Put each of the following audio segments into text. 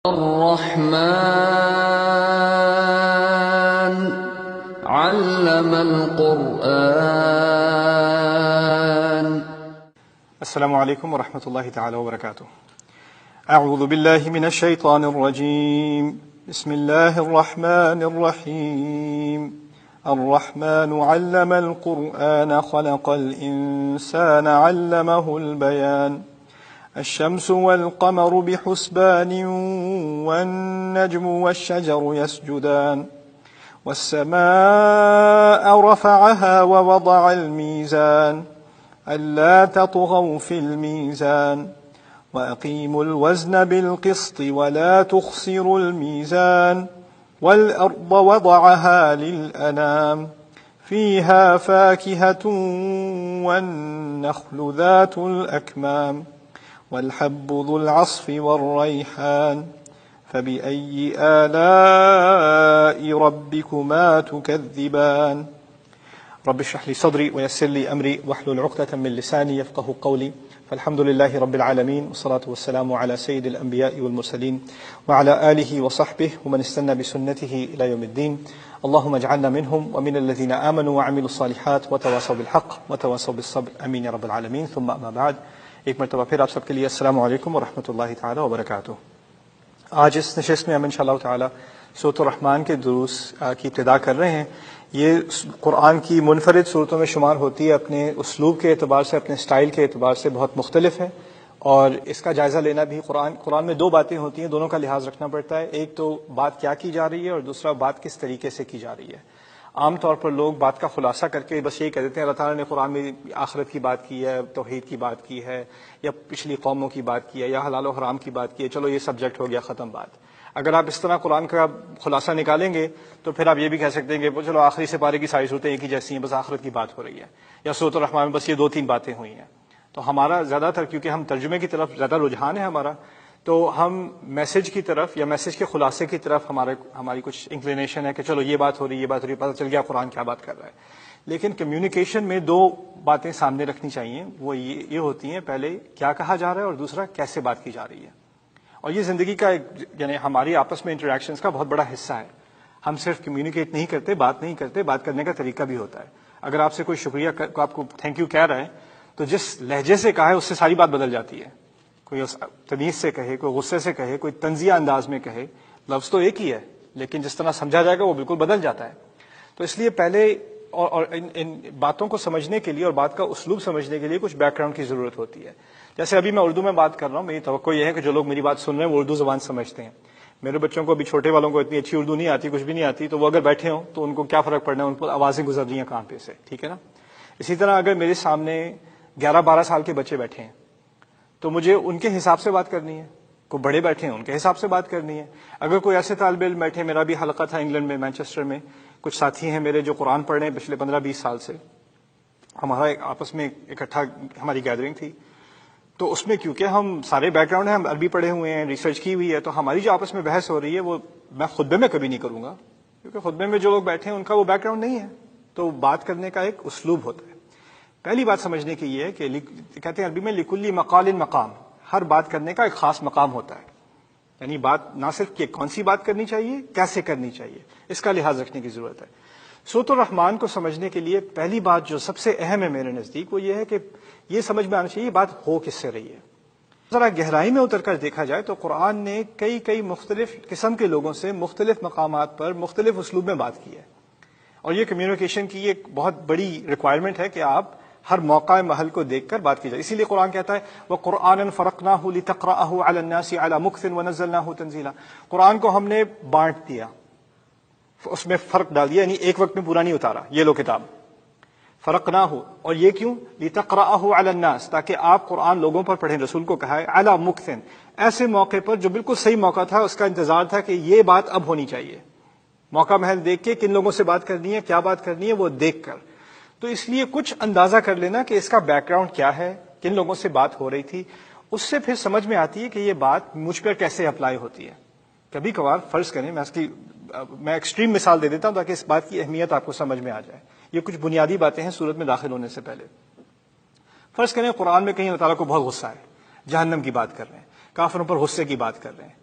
الرحمن علم القرآن. السلام علیکم ورحمۃ اللہ تعالی وبرکاتہ. اعوذ باللہ من الشیطان الرجیم. بسم اللہ الرحمن الرحیم. الرحمن علم القرآن خلق الانسان علمه البیان. الشمس والقمر بحسبان والنجم والشجر يسجدان والسماء رفعها ووضع الميزان ألا تطغوا في الميزان وأقيموا الوزن بالقسط ولا تخسروا الميزان والأرض وضعها للأنام فيها فاكهة والنخل ذات الأكمام والحب ذو العصف والريحان فبأي آلاء ربكما تكذبان. رب اشرح لي صدري ويسر لي أمري واحلل عقدة من لساني يفقهوا قولي. فالحمد لله رب العالمين والصلاة والسلام على سيد الأنبياء والمرسلين وعلى آله وصحبه ومن استنى بسنته إلى يوم الدين. اللهم اجعلنا منهم ومن الذين آمنوا وعملوا الصالحات وتواصوا بالحق وتواصوا بالصبر. آمين يا رب العالمين. ثم أما بعد. ایک مرتبہ پھر آپ سب کے لیے السلام علیکم ورحمۃ اللہ تعالی وبرکاتہ. آج اس نشست میں ہم انشاءاللہ تعالی سورۃ الرحمن کے دروس کی ابتدا کر رہے ہیں. یہ قرآن کی منفرد صورتوں میں شمار ہوتی ہے. اپنے اسلوب کے اعتبار سے، اپنے سٹائل کے اعتبار سے بہت مختلف ہے، اور اس کا جائزہ لینا بھی قرآن میں دو باتیں ہوتی ہیں، دونوں کا لحاظ رکھنا پڑتا ہے. ایک تو بات کیا کی جا رہی ہے، اور دوسرا بات کس طریقے سے کی جا رہی ہے. عام طور پر لوگ بات کا خلاصہ کر کے بس یہی کہہ دیتے ہیں اللہ تعالیٰ نے قرآن میں آخرت کی بات کی ہے، توحید کی بات کی ہے، یا پچھلی قوموں کی بات کی ہے، یا حلال و حرام کی بات کی ہے، چلو یہ سبجیکٹ ہو گیا، ختم بات. اگر آپ اس طرح قرآن کا خلاصہ نکالیں گے تو پھر آپ یہ بھی کہہ سکتے ہیں کہ چلو آخری سپارے کی ساری صورتیں ایک ہی جیسی ہیں، بس آخرت کی بات ہو رہی ہے، یا سورۃ الرحمن میں بس یہ 2-3 باتیں ہوئی ہیں. تو ہمارا زیادہ تر، کیونکہ ہم ترجمے کی طرف زیادہ رجحان ہے ہمارا، تو ہم میسج کی طرف یا میسج کے خلاصے کی طرف ہماری کچھ انکلینیشن ہے کہ چلو یہ بات ہو رہی ہے، یہ بات ہو رہی ہے، پتہ چل گیا قرآن کیا بات کر رہا ہے. لیکن کمیونیکیشن میں 2 باتیں سامنے رکھنی چاہیے. وہ یہ ہوتی ہیں، پہلے کیا کہا جا رہا ہے، اور دوسرا کیسے بات کی جا رہی ہے. اور یہ زندگی کا یعنی ہماری آپس میں انٹریکشنز کا بہت بڑا حصہ ہے. ہم صرف کمیونیکیٹ نہیں کرتے، بات نہیں کرتے، بات کرنے کا طریقہ بھی ہوتا ہے. اگر آپ سے کوئی شکریہ، آپ کو تھینک یو کہہ رہا ہے، تو جس لہجے سے کہا ہے اس سے ساری بات بدل جاتی ہے. کوئی تمیز سے کہے، کوئی غصے سے کہے، کوئی طنزیہ انداز میں کہے، لفظ تو ایک ہی ہے لیکن جس طرح سمجھا جائے گا وہ بالکل بدل جاتا ہے. تو اس لیے پہلے اور ان باتوں کو سمجھنے کے لیے اور بات کا اسلوب سمجھنے کے لیے کچھ بیک گراؤنڈ کی ضرورت ہوتی ہے. جیسے ابھی میں اردو میں بات کر رہا ہوں، میری توقع یہ ہے کہ جو لوگ میری بات سن رہے ہیں وہ اردو زبان سمجھتے ہیں. میرے بچوں کو ابھی چھوٹے والوں کو اتنی اچھی اردو نہیں آتی، کچھ بھی نہیں آتی، تو وہ اگر بیٹھے ہوں تو ان کو کیا فرق پڑنا ہے، ان پر آوازیں گزر رہی ہیں کان پہ سے، ٹھیک ہے نا. اسی طرح اگر میرے سامنے 11-12 سال کے بچے بیٹھے ہیں تو مجھے ان کے حساب سے بات کرنی ہے. کوئی بڑے بیٹھے ہیں ان کے حساب سے بات کرنی ہے. اگر کوئی ایسے طالب علم بیٹھے، میرا بھی حلقہ تھا انگلینڈ میں، مینچسٹر میں، کچھ ساتھی ہیں میرے جو قرآن پڑھ رہے ہیں پچھلے 15-20 سال سے، ہمارا آپس میں اکٹھا ہماری گیدرنگ تھی. تو اس میں کیونکہ ہم سارے بیک گراؤنڈ ہیں، ہم عربی پڑھے ہوئے ہیں، ریسرچ کی ہوئی ہے، تو ہماری جو آپس میں بحث ہو رہی ہے وہ میں خطبے میں کبھی نہیں کروں گا، کیونکہ خطبے میں جو لوگ بیٹھے ہیں ان کا وہ بیک گراؤنڈ نہیں ہے. تو بات کرنے کا ایک اسلوب ہوتا ہے. پہلی بات سمجھنے کی یہ ہے کہ کہتے ہیں عربی میں لکل مقال مقام، ہر بات کرنے کا ایک خاص مقام ہوتا ہے. یعنی بات نہ صرف کہ کون سی بات کرنی چاہیے، کیسے کرنی چاہیے، اس کا لحاظ رکھنے کی ضرورت ہے. سورۃ الرحمن کو سمجھنے کے لیے پہلی بات جو سب سے اہم ہے میرے نزدیک وہ یہ ہے کہ یہ سمجھ میں آنا چاہیے یہ بات ہو کس سے رہی ہے. ذرا گہرائی میں اتر کر دیکھا جائے تو قرآن نے کئی مختلف قسم کے لوگوں سے مختلف مقامات پر مختلف اسلوب میں بات کی ہے. اور یہ کمیونیکیشن کی ایک بہت بڑی ریکوائرمنٹ ہے کہ آپ ہر موقع محل کو دیکھ کر بات کی جائے. اسی لیے قرآن کہتا ہے وَقُرْآنًا فَرَقْنَاهُ لِتَقْرَأَهُ عَلَى النَّاسِ عَلَى مُكْثٍ وَنَزَّلْنَاهُ تَنزِيلًا. قرآن کو ہم نے بانٹ دیا، اس میں فرق ڈال دیا، یعنی ایک وقت میں پورا نہیں اتارا. یہ لو کتاب فرقناہ، اور یہ کیوں؟ لِتَقْرَأَهُ عَلَى النَّاسِ، تاکہ آپ قرآن لوگوں پر پڑھیں. رسول کو کہا ہے عَلَى مُكْثٍ، ایسے موقع پر جو بالکل صحیح موقع تھا، اس کا انتظار تھا کہ یہ بات اب ہونی چاہیے. موقع محل دیکھ کے کن لوگوں سے بات کرنی ہے، کیا بات کرنی ہے، وہ دیکھ کر. تو اس لیے کچھ اندازہ کر لینا کہ اس کا بیک گراؤنڈ کیا ہے، کن لوگوں سے بات ہو رہی تھی، اس سے پھر سمجھ میں آتی ہے کہ یہ بات مجھ پر کیسے اپلائی ہوتی ہے. کبھی کبھار فرض کریں، میں ایکسٹریم مثال دے دیتا ہوں تاکہ اس بات کی اہمیت آپ کو سمجھ میں آ جائے. یہ کچھ بنیادی باتیں ہیں سورت میں داخل ہونے سے پہلے. فرض کریں قرآن میں کہیں اللہ تعالیٰ کو بہت غصہ ہے، جہنم کی بات کر رہے ہیں، کافروں پر غصے کی بات کر رہے ہیں،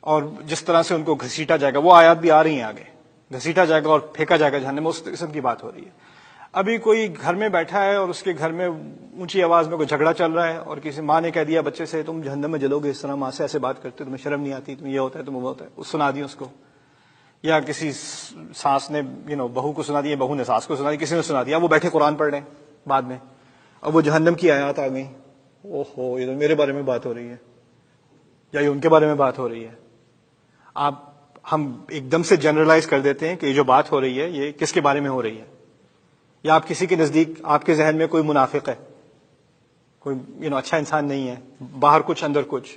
اور جس طرح سے ان کو گھسیٹا جائے گا، وہ آیات بھی آ رہی ہیں آگے، گھسیٹا جائے گا اور پھینکا جائے گا جہنم میں، اس قسم کی بات ہو رہی ہے۔ ابھی کوئی گھر میں بیٹھا ہے اور اس کے گھر میں اونچی آواز میں کوئی جھگڑا چل رہا ہے اور کسی ماں نے کہہ دیا بچے سے تم جہنم میں جلو گے، اس طرح ماں سے ایسے بات کرتے، تمہیں شرم نہیں آتی، تم یہ ہوتا ہے، تم وہ ہوتا ہے، سنا دی اس کو۔ یا کسی ساس نے بہو کو سنا دیا، بہو نے ساس کو سنا دیا، کسی نے سنا دیا، وہ بیٹھے قرآن پڑھ رہے ہیں بعد میں، اور وہ جہنم کی آیات آ گئی، اوہو یہ تو میرے بارے میں بات ہو رہی ہے یا یہ ان کے بارے میں بات ہو رہی ہے۔ ہم ایک دم سے جنرلائز کر دیتے ہیں کہ یہ جو بات ہو رہی ہے یہ کس کے بارے میں ہو رہی ہے، یا آپ کسی کے نزدیک آپ کے ذہن میں کوئی منافق ہے، کوئی اچھا انسان نہیں ہے، باہر کچھ اندر کچھ۔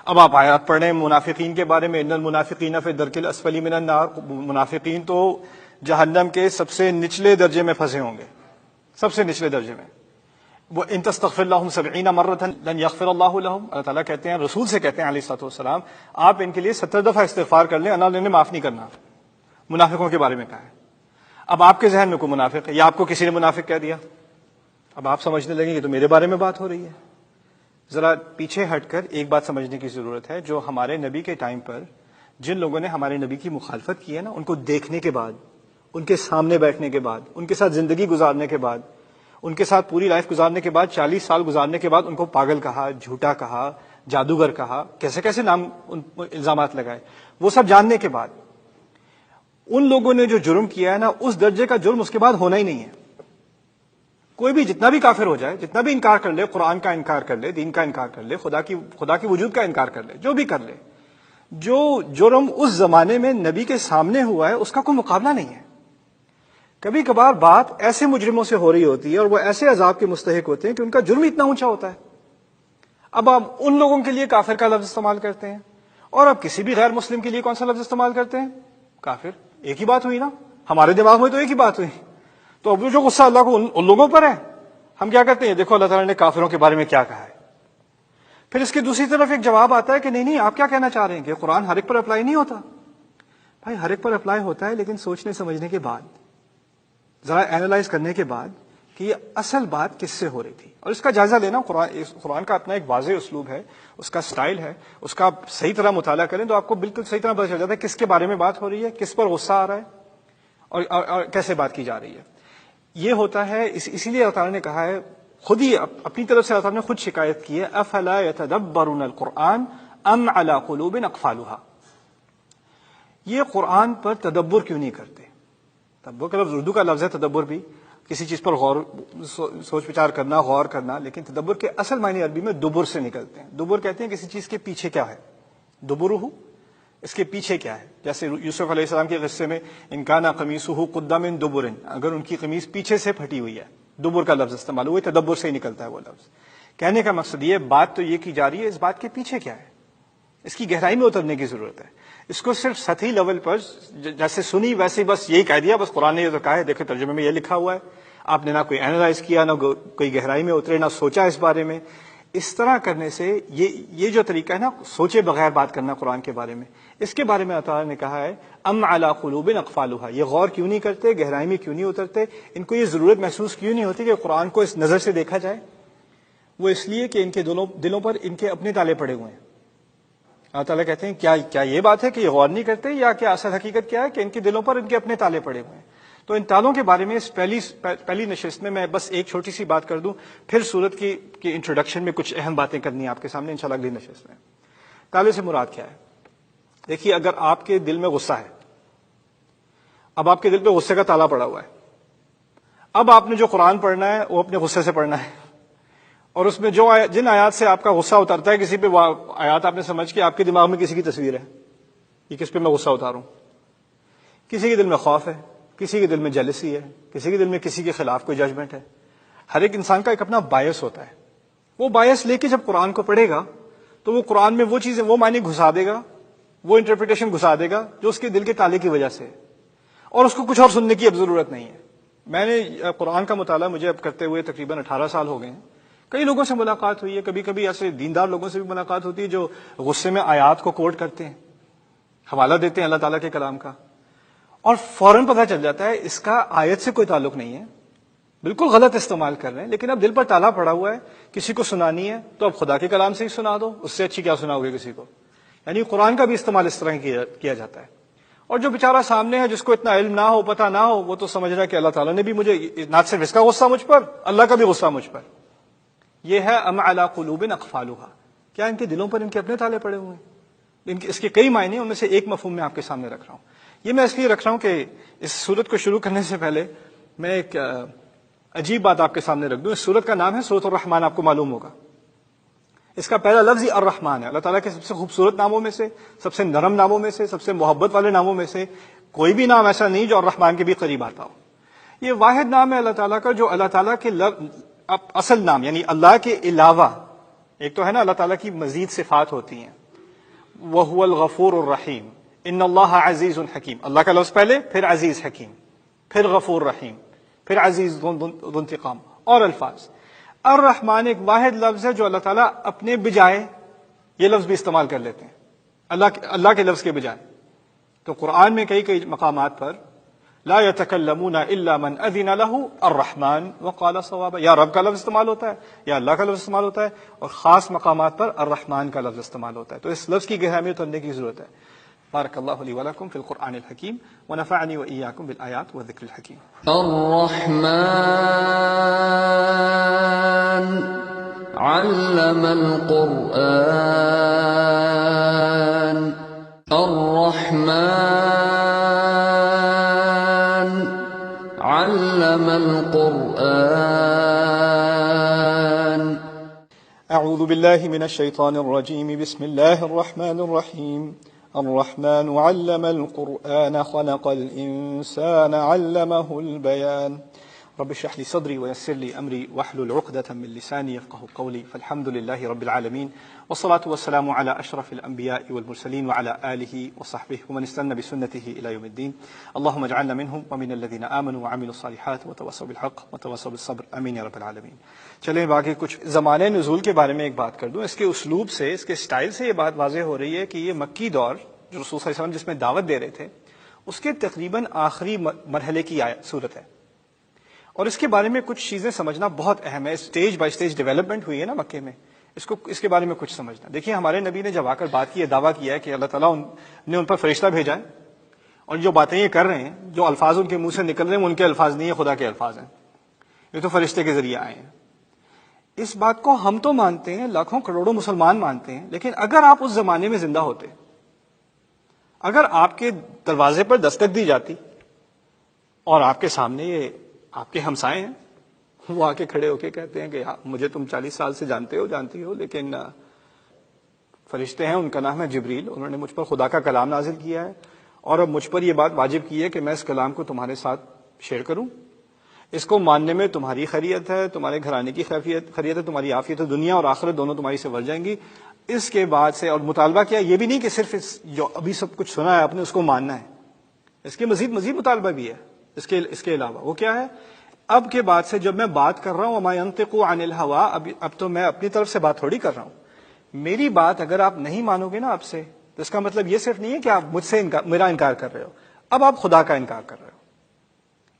اب آپ آیات پڑھ رہے ہیں منافقین کے بارے میں، ان المنافقین فی الدرک الاسفل من النار، منافقین تو جہنم کے سب سے نچلے درجے میں پھنسے ہوں گے، سب سے نچلے درجے میں۔ وہ ان تستغفر لهم 70 مرة لن يغفر الله لهم، اللہ تعالیٰ کہتے ہیں، رسول سے کہتے ہیں علیہ الصلوۃ والسلام، آپ ان کے لیے 70 دفعہ استغفار کر لیں، اللہ انہیں معاف نہیں کرنا۔ منافقوں کے بارے میں کہا ہے۔ اب آپ کے ذہن میں کوئی منافق ہے یا آپ کو کسی نے منافق کہہ دیا، اب آپ سمجھنے لگیں کہ تو میرے بارے میں بات ہو رہی ہے۔ ذرا پیچھے ہٹ کر ایک بات سمجھنے کی ضرورت ہے، جو ہمارے نبی کے ٹائم پر جن لوگوں نے ہمارے نبی کی مخالفت کی ہے نا، ان کو دیکھنے کے بعد، ان کے سامنے بیٹھنے کے بعد، ان کے ساتھ زندگی گزارنے کے بعد، ان کے ساتھ پوری لائف گزارنے کے بعد، 40 سال گزارنے کے بعد ان کو پاگل کہا، جھوٹا کہا، جادوگر کہا، کیسے کیسے نام الزامات لگائے، وہ سب جاننے کے بعد ان لوگوں نے جو جرم کیا ہے نا، اس درجے کا جرم اس کے بعد ہونا ہی نہیں ہے۔ کوئی بھی جتنا بھی کافر ہو جائے، جتنا بھی انکار کر لے، قرآن کا انکار کر لے، دین کا انکار کر لے، خدا کی وجود کا انکار کر لے، جو بھی کر لے، جو جرم اس زمانے میں نبی کے سامنے ہوا ہے اس کا کوئی مقابلہ نہیں ہے۔ کبھی کبھار بات ایسے مجرموں سے ہو رہی ہوتی ہے اور وہ ایسے عذاب کے مستحق ہوتے ہیں کہ ان کا جرم اتنا اونچا ہوتا ہے۔ اب آپ ان لوگوں کے لیے کافر کا لفظ استعمال کرتے ہیں، اور اب کسی بھی غیر مسلم کے لیے کون سا لفظ استعمال کرتے ہیں؟ کافر۔ ایک ہی بات ہوئی نا، ہمارے دماغ میں تو ایک ہی بات ہوئی۔ تو اب جو غصہ اللہ کو ان لوگوں پر ہے، ہم کیا کرتے ہیں؟ دیکھو اللہ تعالیٰ نے کافروں کے بارے میں کیا کہا ہے۔ پھر اس کی دوسری طرف ایک جواب آتا ہے کہ نہیں آپ کیا کہنا چاہ رہے ہیں کہ قرآن ہر ایک پر اپلائی نہیں ہوتا۔ بھائی ہر ایک پر اپلائی ہوتا ہے، لیکن سوچنے سمجھنے کے بعد، ذرا اینالائز کرنے کے بعد کہ یہ اصل بات کس سے ہو رہی تھی، اور اس کا جائزہ لینا۔ قرآن کا اپنا ایک واضح اسلوب ہے، اس کا سٹائل ہے، اس کا آپ صحیح طرح مطالعہ کریں تو آپ کو بالکل صحیح طرح پتہ چل جاتا ہے کس کے بارے میں بات ہو رہی ہے، کس پر غصہ آ رہا ہے، اور کیسے بات کی جا رہی ہے۔ یہ ہوتا ہے، اسی لیے اللہ تعالیٰ نے کہا ہے، خود ہی اپنی طرف سے اللہ تعالیٰ نے خود شکایت کی ہے، افلا یتدبرون القرآن ام علی قلوب اقفالها، یہ قرآن پر تدبر کیوں نہیں کرتے؟ تدبر کا لفظ اردو کا لفظ ہے، تدبر بھی کسی چیز پر غور، سوچ وچار کرنا، غور کرنا، لیکن تدبر کے اصل معنی عربی میں دبر سے نکلتے ہیں۔ دبر کہتے ہیں کسی چیز کے پیچھے کیا ہے، دبرہ، اس کے پیچھے کیا ہے۔ جیسے یوسف علیہ السلام کے قصے میں ان کان قمیصہ قد من دبر، اگر ان کی قمیص پیچھے سے پھٹی ہوئی ہے، دبر کا لفظ استعمال ہوا، تدبر سے ہی نکلتا ہے وہ لفظ۔ کہنے کا مقصد یہ، بات تو یہ کی جا رہی ہے، اس بات کے پیچھے کیا ہے، اس کی گہرائی میں اترنے کی ضرورت ہے۔ اس کو صرف سطحی لیول پر جیسے سنی ویسے بس یہی کہہ دیا، بس قرآن نے یہ تو کہا ہے، دیکھیں ترجمے میں یہ لکھا ہوا ہے، آپ نے نہ کوئی اینالائز کیا، نہ کوئی گہرائی میں اترے، نہ سوچا اس بارے میں۔ اس طرح کرنے سے یہ جو طریقہ ہے نا، سوچے بغیر بات کرنا قرآن کے بارے میں، اس کے بارے میں اللہ تعالیٰ نے کہا ہے ام علی قلوب اقفالها، یہ غور کیوں نہیں کرتے، گہرائی میں کیوں نہیں اترتے، ان کو یہ ضرورت محسوس کیوں نہیں ہوتی کہ قرآن کو اس نظر سے دیکھا جائے؟ وہ اس لیے کہ ان کے دلوں پر ان کے اپنے تالے پڑے ہوئے ہیں۔ اللہ تعالیٰ کہتے ہیں کیا یہ بات ہے کہ یہ غور نہیں کرتے، یا کیا اصل حقیقت کیا ہے کہ ان کے دلوں پر ان کے اپنے تالے پڑے ہوئے ہیں؟ تو ان تالوں کے بارے میں اس پہلی نشست میں بس ایک چھوٹی سی بات کر دوں، پھر سورت کی انٹروڈکشن میں کچھ اہم باتیں کرنی ہیں آپ کے سامنے انشاءاللہ اگلی نشست میں۔ تالے سے مراد کیا ہے؟ دیکھیے، اگر آپ کے دل میں غصہ ہے، اب آپ کے دل پہ غصے کا تالا پڑا ہوا ہے، اب آپ نے جو قرآن پڑھنا ہے وہ اپنے غصے سے پڑھنا ہے، اور اس میں جن آیات سے آپ کا غصہ اترتا ہے کسی پہ، وہ آیات آپ نے سمجھ کے آپ کے دماغ میں کسی کی تصویر ہے، یہ کس پہ میں غصہ اتاروں؟ کسی کے دل میں خوف ہے، کسی کے دل میں جیلسی ہے، کسی کے دل میں کسی کے خلاف کوئی ججمنٹ ہے۔ ہر ایک انسان کا ایک اپنا بایس ہوتا ہے، وہ بایس لے کے جب قرآن کو پڑھے گا تو وہ قرآن میں وہ چیزیں، وہ معنی گھسا دے گا، وہ انٹرپریٹیشن گھسا دے گا جو اس کے دل کے تالے کی وجہ سے ہے، اور اس کو کچھ اور سننے کی اب ضرورت نہیں ہے۔ میں نے قرآن کا مطالعہ مجھے اب کرتے ہوئے تقریباً 18 سال ہو گئے ہیں۔ کئی لوگوں سے ملاقات ہوئی ہے، کبھی کبھی ایسے دیندار لوگوں سے بھی ملاقات ہوتی ہے جو غصے میں آیات کو کوٹ کرتے ہیں، حوالہ دیتے ہیں اللہ تعالیٰ کے کلام کا، اور فوراً پتہ چل جاتا ہے اس کا آیت سے کوئی تعلق نہیں ہے، بالکل غلط استعمال کر رہے ہیں، لیکن اب دل پر تالا پڑا ہوا ہے، کسی کو سنانی ہے تو اب خدا کے کلام سے ہی سنا دو، اس سے اچھی کیا سناؤ گے کسی کو؟ یعنی قرآن کا بھی استعمال اس طرح کیا جاتا ہے. اور جو بیچارہ سامنے ہے جس کو اتنا علم نہ ہو، پتہ نہ ہو، وہ تو سمجھ رہا ہے کہ اللہ تعالیٰ نے بھی مجھے نہ صرف اس کا غصہ مجھ پر، اللہ کا بھی غصہ مجھ پر. یہ ہے ام علی قلوب اقفالها، کیا ان کے دلوں پر ان کے اپنے تالے پڑے ہوئے ہیں؟ اس کے کئی معنی، ان میں سے ایک مفہوم میں آپ کے سامنے رکھ رہا ہوں. یہ میں اس لیے رکھ رہا ہوں کہ اس سورت کو شروع کرنے سے پہلے میں ایک عجیب بات آپ کے سامنے رکھ دوں. اس سورت کا نام ہے سورۃ الرحمن، آپ کو معلوم ہوگا. اس کا پہلا لفظ ہی الرحمن ہے. اللہ تعالیٰ کے سب سے خوبصورت ناموں میں سے، سب سے نرم ناموں میں سے، سب سے محبت والے ناموں میں سے کوئی بھی نام ایسا نہیں جو الرحمن کے بھی قریب آتا ہو. یہ واحد نام ہے اللہ تعالیٰ کا جو اللہ تعالیٰ کے اصل نام یعنی اللہ کے علاوہ، ایک تو ہے نا اللہ تعالیٰ کی مزید صفات ہوتی ہیں، وَهُوَ الْغَفُورُ الرَّحِيمُ، ان اللہ عزیز حکیم. اللہ کا لفظ پہلے، پھر عزیز حکیم، پھر غفور رحیم، پھر عزیز ذو انتقام اور الفاظ. الرحمن ایک واحد لفظ ہے جو اللہ تعالیٰ اپنے بجائے یہ لفظ بھی استعمال کر لیتے ہیں اللہ کے لفظ کے بجائے. تو قرآن میں کئی مقامات پر لا يتكلمون الا من اذن له الرحمن وقال صوابا، یا رب کا لفظ استعمال ہوتا ہے یا اللہ کا لفظ استعمال ہوتا ہے، اور خاص مقامات پر الرحمن کا لفظ استعمال ہوتا ہے. تو اس لفظ کی گہرائی میں اترنے کی ضرورت ہے. بارک اللہ لی ولکم فی القرآن الحکیم ونفعنی وإیاکم بالآیات والذکر الحکیم. الرحمن علم القرآن، الرحمن علم القرآن. اعوذ باللہ من الشیطان الرجیم، بسم اللہ الرحمن الرحیم. الرحمن علم القرآن خلق الإنسان علمه البيان. رب اشرح لي صدري ويسر لي أمري واحلل عقدة من لساني يفقهوا قولي. فالحمد لله رب العالمين، والصلاة والسلام على أشرف الأنبياء والمرسلين وعلى آله وصحبه ومن استنى بسنته إلى يوم الدين. اللهم اجعلنا منهم ومن الذين آمنوا وعملوا الصالحات وتواصوا بالحق وتواصوا بالصبر. آمين يا رب العالمين. چلیں باقی کچھ زمانے نزول کے بارے میں ایک بات کر دوں. اس کے اسلوب سے، اس کے سٹائل سے یہ بات واضح ہو رہی ہے کہ یہ مکی دور جو رسول صلی اللہ علیہ وسلم جس میں دعوت دے رہے تھے، اس کے تقریباً آخری مرحلے کی صورت ہے. اور اس کے بارے میں کچھ چیزیں سمجھنا بہت اہم ہے. اسٹیج بائی اسٹیج ڈیولپمنٹ ہوئی ہے نا مکے میں، اس کے بارے میں کچھ سمجھنا. دیکھیے ہمارے نبی نے جب آ کر بات کی ہے، دعویٰ کیا ہے کہ اللہ تعالیٰ نے ان پر فرشتہ بھیجا ہے، اور جو باتیں یہ کر رہے ہیں، جو الفاظ ان کے منہ سے نکل رہے ہیں، وہ ان کے الفاظ نہیں ہیں، خدا کے الفاظ ہیں. یہ تو فرشتے کے ذریعے آئے ہیں. اس بات کو ہم تو مانتے ہیں، لاکھوں کروڑوں مسلمان مانتے ہیں، لیکن اگر آپ اس زمانے میں زندہ ہوتے، اگر آپ کے دروازے پر دستک دی جاتی اور آپ کے سامنے یہ آپ کے ہمسائے ہیں، وہ آ کے کھڑے ہو کے کہتے ہیں کہ مجھے تم 40 سال سے جانتی ہو لیکن فرشتے ہیں، ان کا نام ہے جبریل، انہوں نے مجھ پر خدا کا کلام نازل کیا ہے، اور اب مجھ پر یہ بات واجب کی ہے کہ میں اس کلام کو تمہارے ساتھ شیئر کروں. اس کو ماننے میں تمہاری خیریت ہے، تمہارے گھرانے کی خیریت ہے، تمہاری عافیت ہے، دنیا اور آخرت دونوں تمہاری سے بڑھ جائیں گی. اس کے بعد سے اور مطالبہ کیا، یہ بھی نہیں کہ صرف جو ابھی سب کچھ سنا ہے آپ نے اس کو ماننا ہے، اس کے مزید مطالبہ بھی ہے. اس کے علاوہ وہ کیا ہے، اب کے بعد سے جب میں بات کر رہا ہوں وما ينطق عن الهوى، اب تو میں اپنی طرف سے بات تھوڑی کر رہا ہوں. میری بات اگر آپ نہیں مانو گے نا اب سے، تو اس کا مطلب یہ صرف نہیں ہے کہ آپ مجھ سے میرا انکار کر رہے ہو، اب آپ خدا کا انکار کر رہے ہو.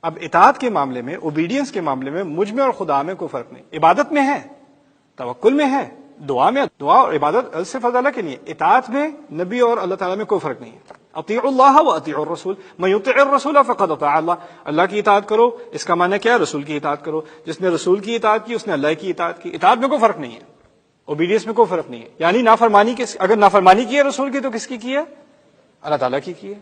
اب اطاعت کے معاملے میں، اوبیڈینس کے معاملے میں مجھ میں اور خدا میں کوئی فرق نہیں. عبادت میں ہے، توکل میں ہے، دعا اور عبادت صرف اللہ کے لیے. اطاعت میں نبی اور اللہ تعالیٰ میں کوئی فرق نہیں ہے. اطیعوا اللہ واطیعوا الرسول، من یطع الرسول فقد اطاع اللہ. اللہ کی اطاعت کرو، اس کا معنی کیا ہے، رسول کی اطاعت کرو. جس نے رسول کی اطاعت کی اس نے اللہ کی اطاعت کی. اطاعت میں کوئی فرق نہیں ہے، اوبیڈینس میں کوئی فرق نہیں ہے. یعنی اگر نافرمانی کی ہے رسول کی تو کس کی ہے، اللہ تعالیٰ کی ہے.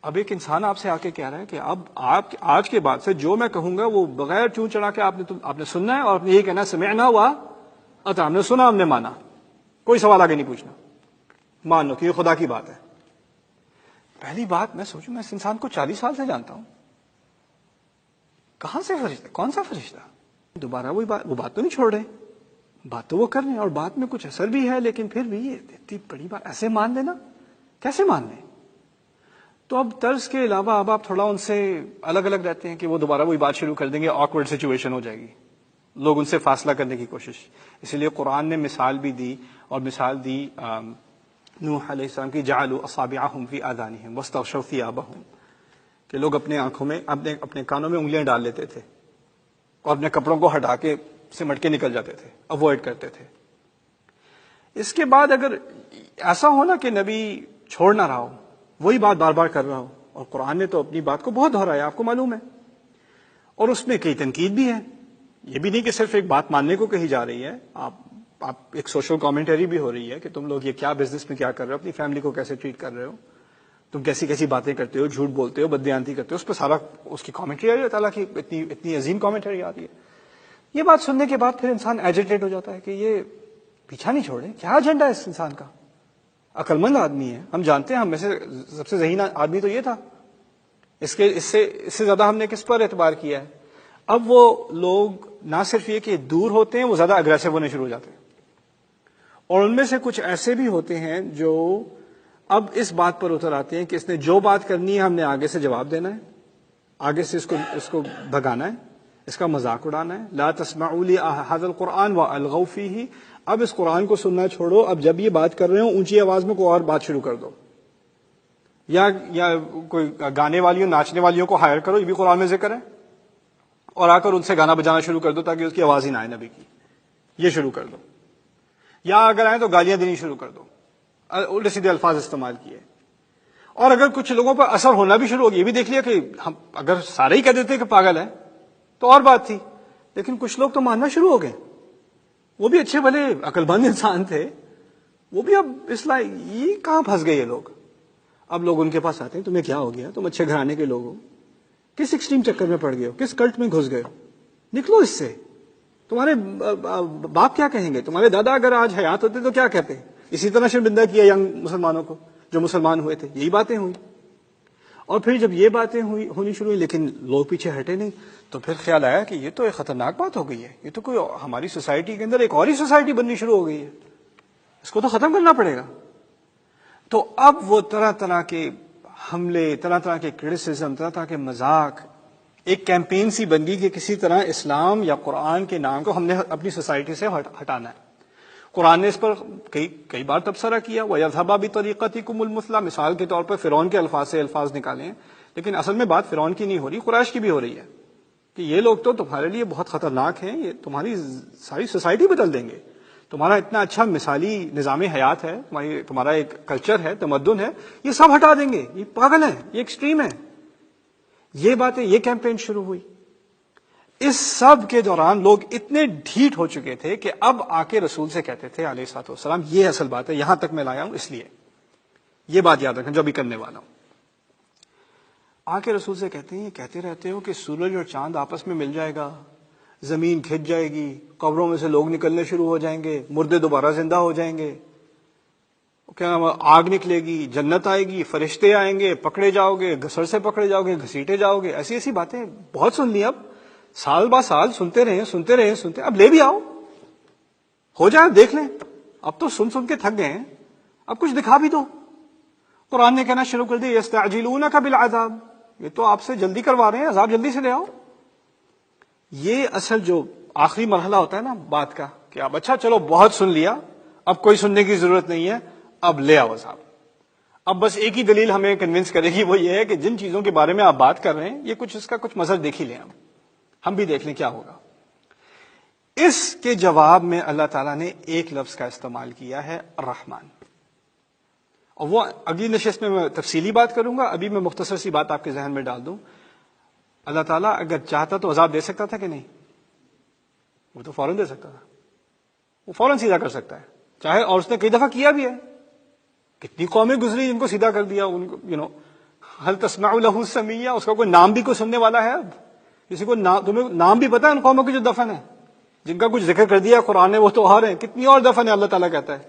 اب ایک انسان آپ سے آ کے کہہ رہا ہے کہ اب آپ آج کے بعد سے جو میں کہوں گا وہ بغیر چون چڑھا کے آپ نے سننا ہے، اور یہی کہنا سمعنا واطعنا، ہم نے سنا، ہم نے مانا، کوئی سوال آگے نہیں پوچھنا، مان لو کہ یہ خدا کی بات ہے. پہلی بات میں سوچوں، میں اس انسان کو 40 سال سے جانتا ہوں، کہاں سے فرشتہ، کون سا فرشتہ؟ دوبارہ وہ بات تو نہیں چھوڑ رہے، بات تو وہ کر رہے ہیں، اور بات میں کچھ اثر بھی ہے، لیکن پھر بھی یہ اتنی بڑی بات ایسے مان لینا، کیسے مان لیں؟ تو اب طرز کے علاوہ اب آپ تھوڑا ان سے الگ رہتے ہیں کہ وہ دوبارہ وہی بات شروع کر دیں گے، آکورڈ سچویشن ہو جائے گی، لوگ ان سے فاصلہ کرنے کی کوشش. اسی لیے قرآن نے مثال بھی دی، اور مثال دی نوح علیہ السلام کی، جعلوا اصابعهم فی آذانہم واستغشوا ثیابہم، کہ لوگ اپنے آنکھوں میں اپنے کانوں میں انگلیاں ڈال لیتے تھے اور اپنے کپڑوں کو ہٹا کے سمٹ کے نکل جاتے تھے، اوائڈ کرتے تھے. اس کے بعد اگر ایسا ہونا کہ نبی چھوڑ نہ رہا ہو، وہی بات بار بار کر رہا ہو، اور قرآن نے تو اپنی بات کو بہت دہرایا، آپ کو معلوم ہے، اور اس میں کئی تنقید بھی ہے، یہ بھی نہیں کہ صرف ایک بات ماننے کو کہی جا رہی ہے، آپ ایک سوشل کامنٹری بھی ہو رہی ہے کہ تم لوگ یہ کیا بزنس میں کیا کر رہے ہو، اپنی فیملی کو کیسے ٹریٹ کر رہے ہو، تم کیسی کیسی باتیں کرتے ہو، جھوٹ بولتے ہو، بددیانتی کرتے ہو، اس پہ سارا اس کی کامنٹری آ رہی ہے، تعالیٰ کی اتنی عظیم کامنٹری آ رہی ہے. یہ بات سننے کے بعد پھر انسان ایجیٹیٹ ہو جاتا ہے کہ یہ پیچھا نہیں چھوڑے، کیا ایجنڈا ہے اس انسان کا، عقل مند آدمی ہے، ہم جانتے ہیں ہم میں سے سب سے ذہین آدمی تو یہ تھا، اس سے زیادہ ہم نے کس پر اعتبار کیا ہے. اب وہ لوگ نہ صرف یہ کہ دور ہوتے ہیں، وہ زیادہ اگریسو ہونے شروع ہو جاتے ہیں، اور ان میں سے کچھ ایسے بھی ہوتے ہیں جو اب اس بات پر اتر آتے ہیں کہ اس نے جو بات کرنی ہے ہم نے آگے سے جواب دینا ہے، آگے سے اس کو بھگانا ہے، اس کا مذاق اڑانا ہے. لا تسمعوا لهذا القرآن والغوا فيه، اب اس قرآن کو سننا چھوڑو، اب جب یہ بات کر رہے ہو اونچی آواز میں کوئی اور بات شروع کر دو، یا کوئی گانے والیوں ناچنے والیوں کو ہائر کرو، یہ بھی قرآن میں ذکر ہے، اور آ کر ان سے گانا بجانا شروع کر دو تاکہ اس کی آواز ہی نہ آئے نبی کی، یہ شروع کر دو، یا اگر آئے تو گالیاں دینی شروع کر دو، الٹے سیدھے الفاظ استعمال کیے. اور اگر کچھ لوگوں پر اثر ہونا بھی شروع ہو گیا، یہ بھی دیکھ لیا کہ ہم اگر سارے ہی کہہ دیتے کہ پاگل ہے تو اور بات تھی، لیکن کچھ لوگ تو ماننا شروع ہو گئے، وہ بھی اچھے بھلے عقل مند انسان تھے، وہ بھی اب یہ کہاں پھنس گئے یہ لوگ. اب لوگ ان کے پاس آتے ہیں، تمہیں کیا ہو گیا، تم اچھے گھرانے کے لوگ ہو، کس ایکسٹریم چکر میں پڑ گئے ہو، کس کلٹ میں گھس گئے ہو، نکلو اس سے. تمہارے باپ کیا کہیں گے، تمہارے دادا اگر آج حیات ہوتے تو کیا کہتے ہیں. اسی طرح شرمندہ کیا ینگ مسلمانوں کو جو مسلمان ہوئے تھے، یہی باتیں ہوئی. اور پھر جب یہ باتیں ہونی شروع ہوئی لیکن لوگ پیچھے ہٹے نہیں، تو پھر خیال آیا کہ یہ تو ایک خطرناک بات ہو گئی ہے، یہ تو کوئی ہماری سوسائٹی کے اندر ایک اور ہی سوسائٹی بننی شروع ہو گئی ہے، اس کو تو ختم کرنا پڑے گا. تو اب وہ طرح طرح کے حملے، طرح طرح کے کرٹیسزم، طرح طرح کے مذاق، ایک کیمپین سی بن گئی کہ کسی طرح اسلام یا قرآن کے نام کو ہم نے اپنی سوسائٹی سے ہٹانا ہے. قرآن نے اس پر کئی بار تبصرہ کیا، وَيَذْهَبَ بِطَرِيقَتِكُمُ الْمُثْلَىٰ، مثال کے طور پر فرعون کے الفاظ سے الفاظ نکالے ہیں، لیکن اصل میں بات فرعون کی نہیں ہو رہی، قریش کی بھی ہو رہی ہے کہ یہ لوگ تو تمہارے لیے بہت خطرناک ہیں، یہ تمہاری ساری سوسائٹی بدل دیں گے، تمہارا اتنا اچھا مثالی نظام حیات ہے، تمہارا ایک کلچر ہے، تمدن ہے، یہ سب ہٹا دیں گے، یہ پاگل ہیں، یہ ایکسٹریم ہے. یہ باتیں، یہ کیمپین شروع ہوئی. اس سب کے دوران لوگ اتنے ڈھیٹ ہو چکے تھے کہ اب آ کے رسول سے کہتے تھے علیہ الصلوۃ والسلام، یہ اصل بات ہے، یہاں تک میں لایا ہوں، اس لیے یہ بات یاد رکھیں جو ابھی کرنے والا ہوں. آ کے رسول سے کہتے ہیں، یہ کہتے رہتے ہو کہ سورج اور چاند آپس میں مل جائے گا، زمین کھج جائے گی، قبروں میں سے لوگ نکلنے شروع ہو جائیں گے، مردے دوبارہ زندہ ہو جائیں گے، کیا آگ نکلے گی، جنت آئے گی، فرشتے آئیں گے، پکڑے جاؤ گے، سر سے پکڑے جاؤ گے، گھسیٹے جاؤ گے، ایسی ایسی باتیں بہت سن لی. اب سال با سال سنتے رہے، اب لے بھی آؤ، ہو جائے، دیکھ لیں. اب تو سن کے تھک گئے ہیں، اب کچھ دکھا بھی دو. قرآن نے کہنا شروع کر دیا، یستعجلونک بالعذاب، یہ تو آپ سے جلدی کروا رہے ہیں، عذاب جلدی سے لے آؤ. یہ اصل جو آخری مرحلہ ہوتا ہے نا بات کا، کہ اب اچھا چلو بہت سن لیا، اب کوئی سننے کی ضرورت نہیں ہے، اب لے آؤ عذاب. اب بس ایک ہی دلیل ہمیں کنونس کرے گی، وہ یہ ہے کہ جن چیزوں کے بارے میں آپ بات کر رہے ہیں، یہ اس کا کچھ مظہر دیکھ ہی لیں، ہم بھی دیکھ لیں کیا ہوگا. اس کے جواب میں اللہ تعالیٰ نے ایک لفظ کا استعمال کیا ہے، الرحمن. اور وہ اگلی نشست میں تفصیلی بات کروں گا، ابھی میں مختصر سی بات آپ کے ذہن میں ڈال دوں. اللہ تعالیٰ اگر چاہتا تو عذاب دے سکتا تھا کہ نہیں؟ وہ تو فوراً دے سکتا تھا، وہ فوراً سیدھا کر سکتا ہے چاہے، اور اس نے کئی دفعہ کیا بھی ہے. کتنی قومیں گزری جن کو سیدھا کر دیا، ان کو هل تسمع له سمیع، اس کا کوئی نام بھی کوئی سننے والا ہے؟ اب کسی کو تمہیں نام بھی پتا ہے ان قوموں کی جو دفن ہے، جن کا کچھ ذکر کر دیا قرآن نے، وہ تو اور ہیں، کتنی اور دفن ہے اللہ تعالیٰ کہتا ہے.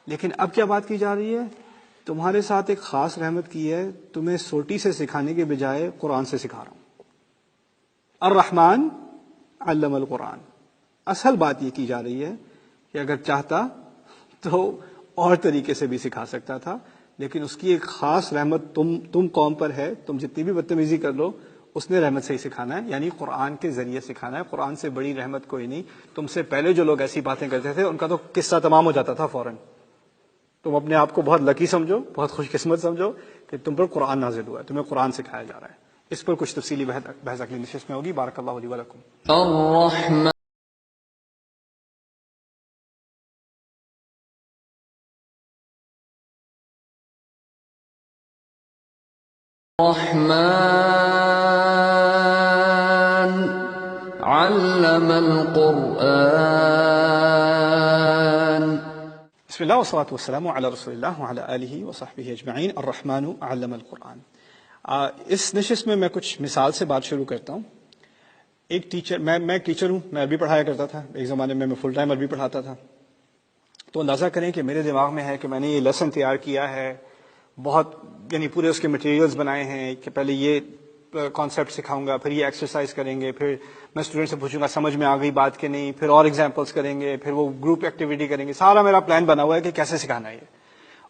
لیکن اب کیا بات کی جا رہی ہے؟ تمہارے ساتھ ایک خاص رحمت کی ہے، تمہیں سوٹی سے سکھانے کے بجائے قرآن سے سکھا رہا ہوں. الرحمن علم القرآن. اصل بات یہ کی جا رہی ہے کہ اگر چاہتا تو اور طریقے سے بھی سکھا سکتا تھا، لیکن اس کی ایک خاص رحمت تم قوم پر ہے، تم جتنی بھی بدتمیزی کر لو، اس نے رحمت سے ہی سکھانا ہے، یعنی قرآن کے ذریعے سکھانا ہے. قرآن سے بڑی رحمت کوئی نہیں. تم سے پہلے جو لوگ ایسی باتیں کرتے تھے ان کا تو قصہ تمام ہو جاتا تھا فوراً. تم اپنے آپ کو بہت لکی سمجھو، بہت خوش قسمت سمجھو کہ تم پر قرآن نازل ہوا ہے، تمہیں قرآن سکھایا جا رہا ہے. اس پر کچھ تفصیلی بحث اگلی نشست میں ہوگی. بارک اللہ لی و لکم. الرحمن الرحمن علم القرآن. بسم اللہ والصلاة والسلام علی رسول اللہ وعلی آلہ وصحبہ اجمعین. الرحمن علم القرآن. اس نشست میں کچھ مثال سے بات شروع کرتا ہوں. ایک ٹیچر، میں ایک ٹیچر ہوں، میں عربی پڑھایا کرتا تھا. ایک زمانے میں فل ٹائم عربی پڑھاتا تھا. تو اندازہ کریں کہ میرے دماغ میں ہے کہ میں نے یہ لیسن تیار کیا ہے، بہت یعنی پورے اس کے مٹیریلز بنائے ہیں کہ پہلے یہ کانسیپٹ سکھاؤں گا، پھر یہ ایکسرسائز کریں گے، پھر میں اسٹوڈنٹ سے پوچھوں گا سمجھ میں آ گئی بات کہ نہیں، پھر اور ایگزامپلس کریں گے، پھر وہ گروپ ایکٹیویٹی کریں گے. سارا میرا پلان بنا ہوا ہے کہ کیسے سکھانا ہے یہ،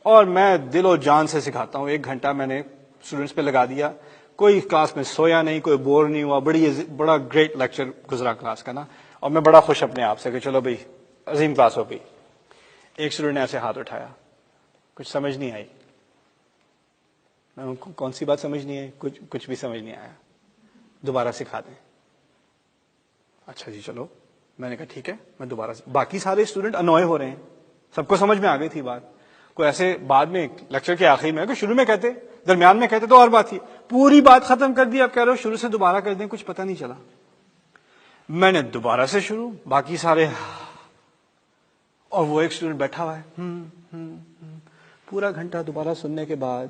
اور میں دل و جان سے سکھاتا ہوں. 1 گھنٹہ میں نے اسٹوڈنٹس پہ لگا دیا، کوئی کلاس میں سویا نہیں، کوئی بور نہیں ہوا. بڑا گریٹ لیکچر گزرا کلاس کا نا، اور میں بڑا خوش اپنے آپ سے کہ چلو بھائی عظیم کلاس ہو گئی. ایک اسٹوڈنٹ نے ایسے ہاتھ اٹھایا، کچھ سمجھ نہیں آئی. کون سی بات سمجھ نہیں آئی؟ کچھ بھی سمجھ نہیں آیا، دوبارہ سکھا دیں. اچھا جی چلو، میں نے کہا ٹھیک ہے میں دوبارہ باقی سارے اسٹوڈنٹ انوائے ہو رہے ہیں، سب کو سمجھ میں آ گئی تھی بات. کوئی ایسے بعد میں لیکچر کے آخری میں، شروع میں کہتے، درمیان میں کہتے تو اور بات تھی، پوری بات ختم کر دی. اب کہہ رہے ہو شروع سے دوبارہ کر دیں، کچھ پتہ نہیں چلا. میں نے دوبارہ سے شروع، باقی سارے، اور وہ ایک اسٹوڈنٹ بیٹھا ہوا ہے. پورا گھنٹہ دوبارہ سننے کے بعد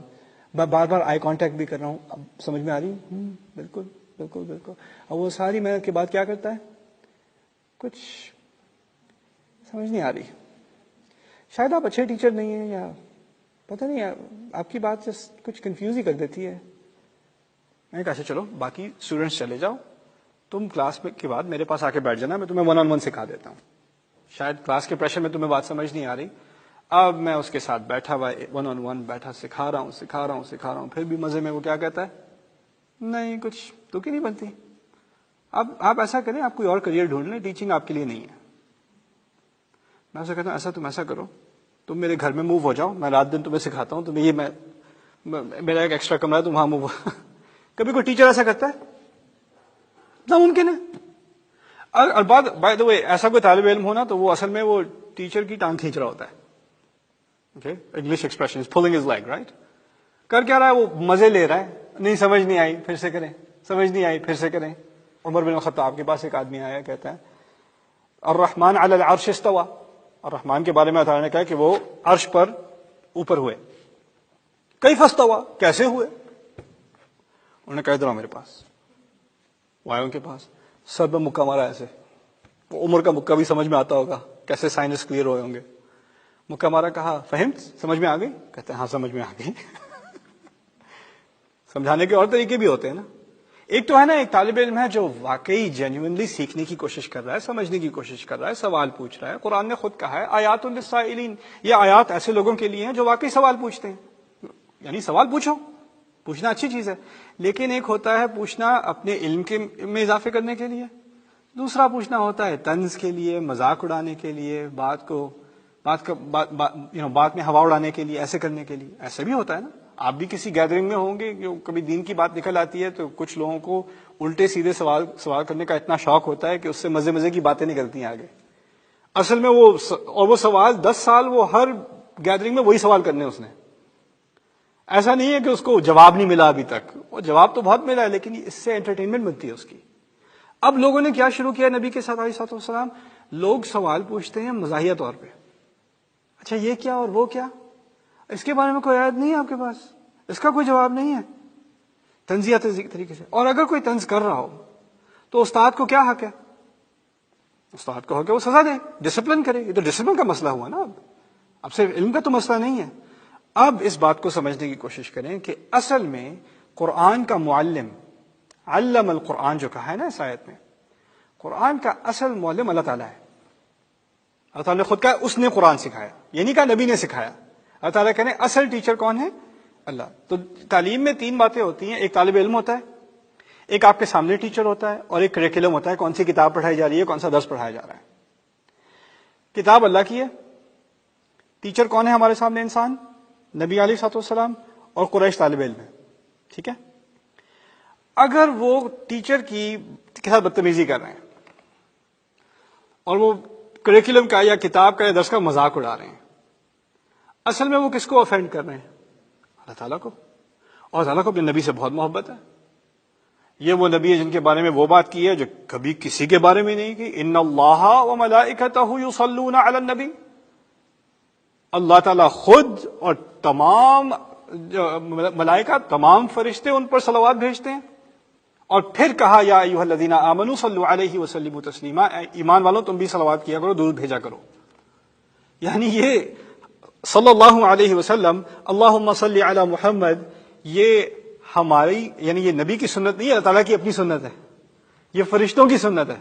میں بار بار آئی کانٹیکٹ بھی کر رہا ہوں. اب سمجھ میں آ رہی؟ بالکل بالکل بالکل. اور وہ ساری محنت کے بعد کیا کرتا ہے؟ کچھ سمجھ نہیں آ رہی. شاید آپ اچھے ٹیچر نہیں ہیں، یا پتہ نہیں، آپ کی بات سے کچھ کنفیوز ہی کر دیتی ہے. میں نے کہا اچھا چلو باقی اسٹوڈنٹس چلے جاؤ، تم کلاس کے بعد میرے پاس آ کے بیٹھ جانا، میں تمہیں 1 on 1 سکھا دیتا ہوں. شاید کلاس کے پریشر میں تمہیں بات سمجھ نہیں آ رہی. اب میں اس کے ساتھ بیٹھا ہوا 1 on 1 بیٹھا، سکھا رہا ہوں. پھر بھی مزے میں وہ کیا کہتا ہے؟ نہیں کچھ تو کی نہیں بنتی. اب آپ ایسا کریں، آپ کوئی اور کریئر ڈھونڈ لیں، ٹیچنگ آپ کے لیے نہیں ہے. میں اسے کہتا ہوں ایسا تم ایسا کرو، تم میرے گھر میں موو ہو جاؤ، میں رات دن تمہیں سکھاتا ہوں. تمہیں یہ میرا ایک ایکسٹرا کمرہ ہے، تم وہاں موو. کبھی کوئی ٹیچر ایسا کرتا ہے؟ ناممکن ہے. اور بائی دا وے ایسا کوئی طالب علم ہونا تو وہ اصل میں وہ ٹیچر کی ٹانگ کھینچ رہا ہوتا ہے. English expression polling his league, right. کر کیا رہا ہے؟ وہ مزے لے رہا ہے. نہیں سمجھ نہیں آئی، پھر سے کریں. سمجھ نہیں آئی، پھر سے کریں. عمر بن الخطاب کے پاس ایک آدمی آیا، کہتا ہے الرحمن علی العرش استوى. الرحمن کے بارے میں اللہ تعالیٰ نے کہا کہ وہ عرش پر اوپر ہوئے. کیف استوى، کیسے ہوئے؟ انہوں نے کہا ادھر آؤ میرے پاس. وہ آئے ان کے پاس، سر پہ مکہ مارا ایسے. وہ عمر کا مکہ بھی سمجھ میں آتا ہوگا، کیسے سائنس کلیئر ہوئے ہوں گے. مکہ مارا، کہا فہمت، سمجھ میں آ گئی؟ کہتے ہیں ہاں سمجھ میں آ گئی. سمجھانے کے اور طریقے بھی ہوتے ہیں نا. ایک تو ہے نا، ایک طالب علم ہے جو واقعی جینیونلی سیکھنے کی کوشش کر رہا ہے، سمجھنے کی کوشش کر رہا ہے، سوال پوچھ رہا ہے. قرآن نے خود کہا ہے آیات للسائلین، یہ آیات ایسے لوگوں کے لیے ہیں جو واقعی سوال پوچھتے ہیں. یعنی سوال پوچھو، پوچھنا اچھی چیز ہے، لیکن ایک ہوتا ہے پوچھنا اپنے علم میں اضافے کرنے کے لیے، دوسرا پوچھنا ہوتا ہے طنز کے لیے، مذاق اڑانے کے لیے، بات میں ہوا اڑانے کے لیے، ایسے کرنے کے لیے. ایسے بھی ہوتا ہے نا. آپ بھی کسی گیدرنگ میں ہوں گے، کبھی دین کی بات نکل آتی ہے تو کچھ لوگوں کو الٹے سیدھے سوال کرنے کا اتنا شوق ہوتا ہے کہ اس سے مزے کی باتیں نکلتی ہیں آگے. اصل میں وہ سوال 10 سال وہ ہر گیدرنگ میں وہی سوال کرنے اس نے. ایسا نہیں ہے کہ اس کو جواب نہیں ملا ابھی تک، وہ جواب تو بہت ملا ہے، لیکن اس سے انٹرٹینمنٹ بنتی ہے اس کی. اب لوگوں نے کیا شروع کیا نبی کے ساتھ علیہ الصلوۃ والسلام؟ لوگ سوال پوچھتے ہیں مزاحیہ طور پہ. اچھا یہ کیا اور وہ کیا، اس کے بارے میں کوئی آیت نہیں ہے آپ کے پاس، اس کا کوئی جواب نہیں ہے، طنزیہ طریقے سے. اور اگر کوئی طنز کر رہا ہو تو استاد کو کیا حق ہے؟ استاد کو حق ہے وہ سزا دے، ڈسپلن کرے. یہ تو ڈسپلن کا مسئلہ ہوا نا. اب صرف علم کا تو مسئلہ نہیں ہے. اب اس بات کو سمجھنے کی کوشش کریں کہ اصل میں قرآن کا معلم، علم القرآن جو کہا ہے نا اس آیت میں، قرآن کا اصل معلم اللہ تعالیٰ ہے. اللہ تعالیٰ نے خود کہا اس نے قرآن سکھایا، یہ نہیں کہا نبی نے سکھایا. اللہ تعالیٰ کہنے اصل ٹیچر کون ہے؟ اللہ. تو تعلیم میں 3 باتیں ہوتی ہیں. ایک طالب علم ہوتا ہے، ایک آپ کے سامنے ٹیچر ہوتا ہے، اور ایک کریکولم ہوتا ہے، کون سی کتاب پڑھائی جا رہی ہے، کون سا درس پڑھایا جا رہا ہے. کتاب اللہ کی ہے، ٹیچر کون ہے ہمارے سامنے؟ انسان، نبی علیہ الصلوۃ والسلام اور قریش طالب علم ہے. ٹھیک ہے. اگر وہ ٹیچر کے ساتھ بدتمیزی کر رہے ہیں اور وہ کریکولم کا یا کتاب کا یا درس کا مذاق اڑا رہے ہیں، اصل میں وہ کس کو افینڈ کر رہے ہیں؟ اللہ تعالیٰ کو. اور تعالیٰ کو اپنے نبی سے بہت محبت ہے. یہ وہ نبی ہے جن کے بارے میں وہ بات کی ہے جو کبھی کسی کے بارے میں نہیں کی. ان اللہ و ملائکتہ یصلون علی النبی. اللہ تعالیٰ خود اور تمام ملائکہ، تمام فرشتے ان پر صلوات بھیجتے ہیں. اور پھر کہا یا ایھا الذین آمنوا صلوا علیہ وسلموا تسلیما، ایمان والوں تم بھی صلوات کیا کرو، درود بھیجا کرو. یعنی یہ صلی اللہ علیہ وسلم، اللہم صلی علی محمد، یہ ہماری یعنی یہ نبی کی سنت نہیں ہے، اللہ تعالیٰ کی اپنی سنت ہے، یہ فرشتوں کی سنت ہے.